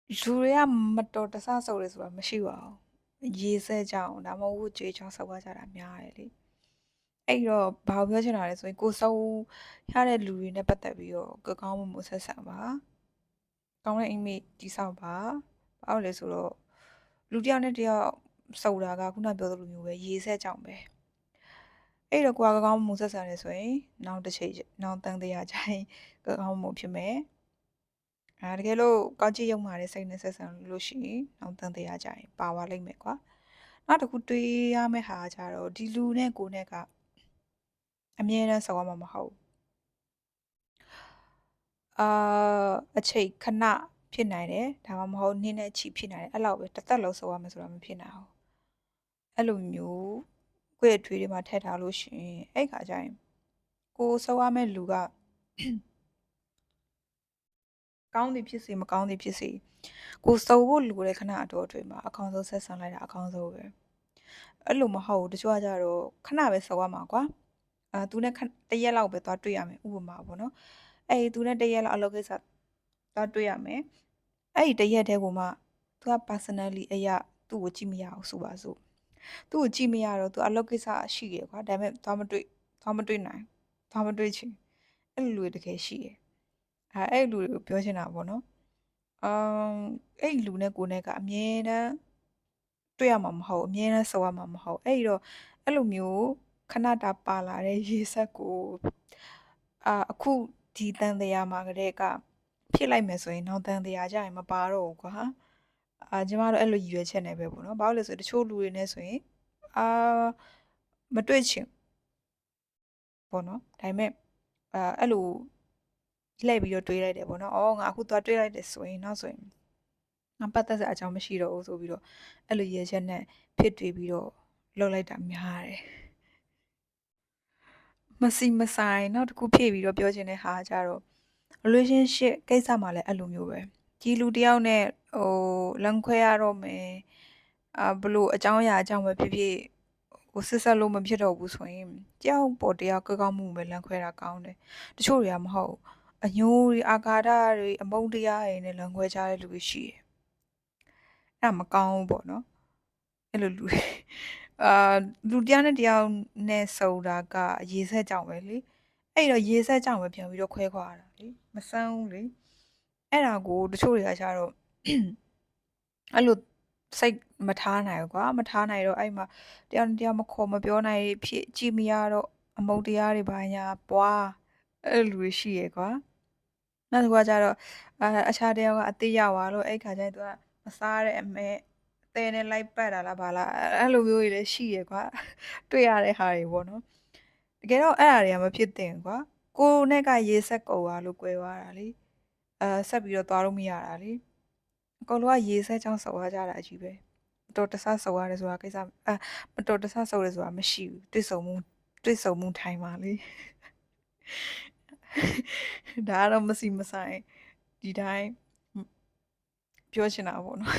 လူတွေကမတော်တဆဆုပ်တယ်ဆိုတာမရှိပါဘူးရေစက်ကြောင်ဒါမှမဟုတ်ကြွေးချောင်းဆုပ်ရကြတာများတယ်လေအဲ့တော့ဘာပြောချင်တာလဲဆိုရင်ကိုဆုပ်ရတဲ့လူတွေနဲ့ပတ်သက်ပြီးတော့ကောင်းမှုဆက်ဆံပါကောင်းတဲ့ image တိဆောက်ပါဘာလို့လဲဆိုတော့လူတစ်ယောက်နဲ့တစ်ယောက်စုံတာကခုနပြောသလိုမျိုးပဲရေဆက်ကြောင်ပဲအဲ့တော့ကိုကကောင်းမှုဆက်ဆံနေဆိုရင်နောက်တစ်ချိန်နောက်တန်တရားကြိုင်ကောင်းမှုဖြစ်မယ်တကယ်လို့ကောင်းချီးရုံမာတဲ့စိတ်နဲ့ဆက်ဆံလို့ရှိရင်နောက်တန်တရားကြိုင်ပါသွားလိမ့်မယ်ကွာနောက်တစ်ခုတွေးရမယ့်ဟာကြတော့ဒီလူနဲ့ကိုနဲ့ကအမြဲတမ်းဆော်ရမှာမဟုတ်အချိန်ခဏဖြစ်နိုင်တယ်ဒါမှမဟုတ်နင်းနဲ့ချီဖြစ်နိုင်တယ်အဲ့လောက်ပဲတစ်သက်လုံးဆော်ရမယ်ဆိုတာမဖြစ်နိုင်ဘူးအဲ့လိုမျိုးကိုယ့်ရဲ့ထွေးတွေမှာထည့်ထားလို့ရှိရင်အဲ့ခါကျရင်ကိုဆော်ရမယ့်လူကကောင်းသည်ဖြစ်စေမကောင်းသည်ဖြစ်စေကိုစုံဖို့လိုတဲ့ခဏအတော်အတွင်းမှာအကောင်းဆုံးဆက်ဆံလိုက်တာအကောင်းဆုံးပဲအဲ့လိုမဟုတ်ဘူးတချို့ကကြတော့ခဏပဲစုံရမှာကွာသူနဲ့တရက်လောက်ပဲသွားတွေ့ရမယ်ဥပမာပေါ့နော်အဲ့သူနဲ့တရက်လောက်အလုပ်ကိစ္စသွားတွေ့ရမယ်အဲ့ဒီတရက်တည်းကိုမှသူက personally အရာသူ့ကိုကြည့်မရအောင်ဆိုပါစို့သူ့ကိုကြည့်မရတော့သူအလုပ်ကိစ္စရှိရကွာဒါပေမဲ့သွားမတွေ့နိုင်သွားမတွေ့ချင်အဲ့လိုလူတွေတကယ်ရှိတယ်အဲ့လူတွေကိုပြောချင်တာပေါ့နော်အဲ့လူနဲ့ကိုနဲ့ကအမြဲတမ်းတွေ့ရမှာမဟုတ်အမြဲတမ်းဆုံရမှာမဟုတ်အဲ့တော့အဲ့လိုမျိုးခဏတာပါလာတဲ့ရေဆက်ကိုအခုဒီတန်တရားမှာကလေးကဖြစ်လိုက်မယ်ဆိုရင်နောက်တန်တရားကြရင်မပါတော့ဘူးကွာကျမတို့အဲ့လိုရည်ရွယ်ချက်နဲ့ပဲပေါ့နော်ဘာလို့လဲဆိုတချို့လူတွေနဲ့ဆိုရင်မတွေ့ချင်ပေါ့နော်ဒါပေမဲ့အဲ့လိုလှည့်ပြီးတော့တွေးလိုက်တယ်ပေါ့နော်ငါအခုသွားတွေးလိုက်တယ်ဆိုရင်နောက်ဆိုရင်ငါပတ်သက်စရာအကြောင်းမရှိတော့ဘူးဆိုပြီးတော့အဲ့လိုရည်ချက်နဲ့ဖြစ်တွေးပြီးတော့လှုပ်လိုက်တာများတယ်မစီမဆိုင်နောက်တစ်ခုဖြည့်ပြီးတော့ပြောချင်တဲ့ဟာကြတော့ relationship ကိစ္စမှာလည်းအဲ့လိုမျိုးပဲဒီလူတယောက်နဲ့လမ်းခွဲရတော့မယ်ဘလို့အကြောင်းအရာအကြောင်းပဲဖြစ်ဖြစ်စစ်ဆက်လို့မဖြစ်တော့ဘူးဆိုရင်တယောက်ပေါ်တယောက်ကောင်းမှုပဲလမ်းခွဲတာကောင်းတယ်တချို့တွေကမဟုတ်အညိုးတွေအာဃာတတွေအမုန်းတရားတွေနဲ့လမ်းခွဲကြတဲ့လူတွေရှိတယ်အဲ့ဒါမကောင်းဘူးပေါ့နော်အဲ့လိုလူတွေလူတယောက်နဲ့တယောက်နဲ့စုံတာကရေဆက်ကြောင်ပဲလေအဲ့တော့ရေဆက်ကြောင်ပဲပြန်ပြီးတော့ခွဲခွာတာလေမဆန်းဘူးလေအဲ့ဒါကိုတချို့တွေကကျတော့အဲ့လိုစိတ်မထားနိုင်ဘူးကွာမထားနိုင်တော့အဲ့မှာတယောက်နဲ့တယောက်မခေါ်မပြောနိုင်ဖြစ်ကြည့်မရတော့အမုန်းတရားတွေဘာညာပွားအဲ့လိုရှိရယ်ကွာနောက်တစ်ခုကကျတော့အခြားတယောက်ကအသေးရောက်သွားလို့အဲ့ခါကျရင်သူကမစားတဲ့အမဲတဲနဲ့လိုက်ပတ်တာလားဘာလားအဲ့လိုမျိုးတွေလည်းရှိရယ်ကွာတွေ့ရတဲ့ဟာတွေပေါ့နော်တကယ်တော့အဲ့အရာတွေကမဖြစ်သင့်ကွာကိုနဲ့ကရေဆက်ကုန်သွားလို့꿰သွားတာလေဆက်ပြီးတော့သွားလို့မရတာလေအကုန်လုံးကရေဆက်ချောင်းဆော်ရကြတာကြီးပဲမတော်တဆဆော်ရတယ်ဆိုတာကိစ္စမတော်တဆဆော်ရဆိုတာမရှိဘူးတွေ့ဆုံမှုထိုင်ပါလေဒါကတော့မစီမဆိုင်ဒီတိုင်းပြောချင်တာပေါ့နော်